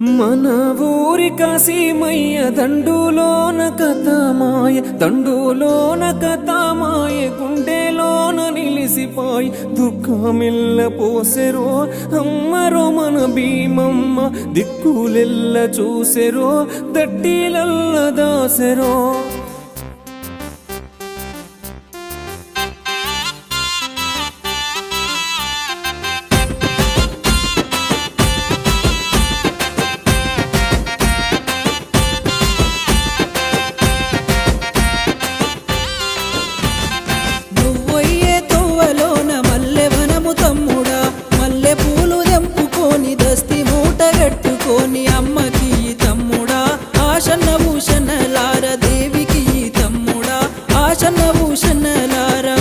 మన ఊరి కాశీమయ్య దండులోన కథమాయ దండులోన కథమాయ గుండెలోన నిలిసిపాయ్ దుఃఖమిల్ల పోసెరో అమ్మరో మన భీమమ్మ దిక్కులెల్ల చూసెరో దట్టిలల్ల దాసెరో అమ్మకి తమ్ముడా ఆశన్న భూషణలార దేవికి తమ్ముడా ఆశన్న భూషణలారా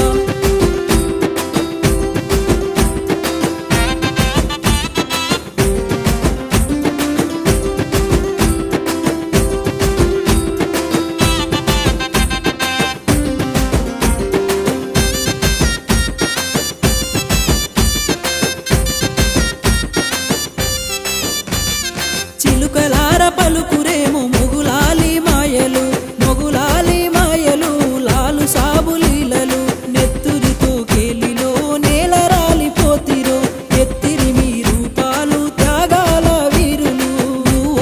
చిలుకలార పలుకురేమో మొగులాలి మాయలు మొగులాలి మాయలు లాలు సాబులీలలు నెత్తురితో కేలిలో నేల రాలిపోతిరో ఎత్తిరి మీ రూపాలు త్యాగాల వీరులు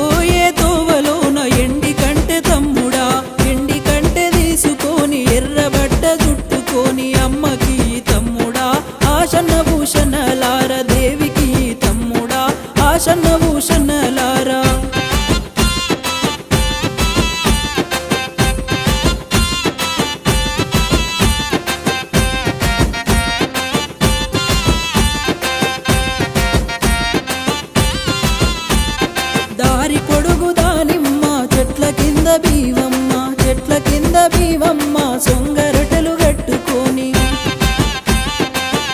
ఓయే తోవలోన ఎండి కంటే తమ్ముడా ఎండి కంటే తీసుకొని ఎర్రబడ్డ జుట్టుకొని అమ్మకి తమ్ముడా ఆశన్న భూషణలార దేవికి తమ్ముడా ఆశన్న భూషణలారా దారి పొడుగు దానిమ్మ చెట్ల కింద బీవమ్మ చెట్ల కింద బీవమ్మ సొంగరటలు కట్టుకొని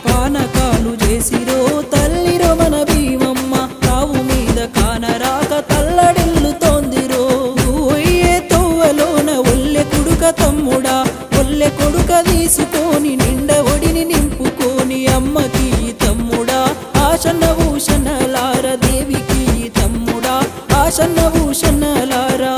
పానకాలు చేసిరో తల్లిరో మన భీమమ్మ తావు మీద కానరాక తల్లడిల్లుతోందిరో ఓయ్యే తోవలోన ఒల్లె కుడుక తమ్ముడా ఒల్లె కొడుక తీసుకొని నిండ ఒడిని నింపుకొని అమ్మకి తమ్ముడా ఆశన్న భూషణలార దేవికి తమ్ముడా ఆశన్న భూషణలారా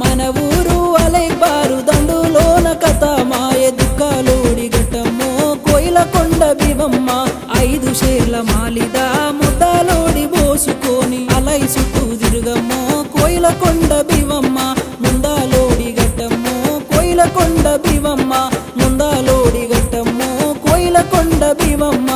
మన ఊరు అలైబారు దండులోన కథ మాయ దుఃఖాలోడి ఘట్టమ్మో కోయిల కొండ బివమ్మ 5 షేర్ల మాలిద ముద్దాలోడి పోసుకొని అలై చుట్టూ తిరుగమ్మో కోయిల కొండ బివమ్మ ముందాలోడి ఘట్టమ్మో కోయిల కొండ బివమ్మ ముందాలోడి ఘట్టమ్మో కోయిల కొండ బివమ్మ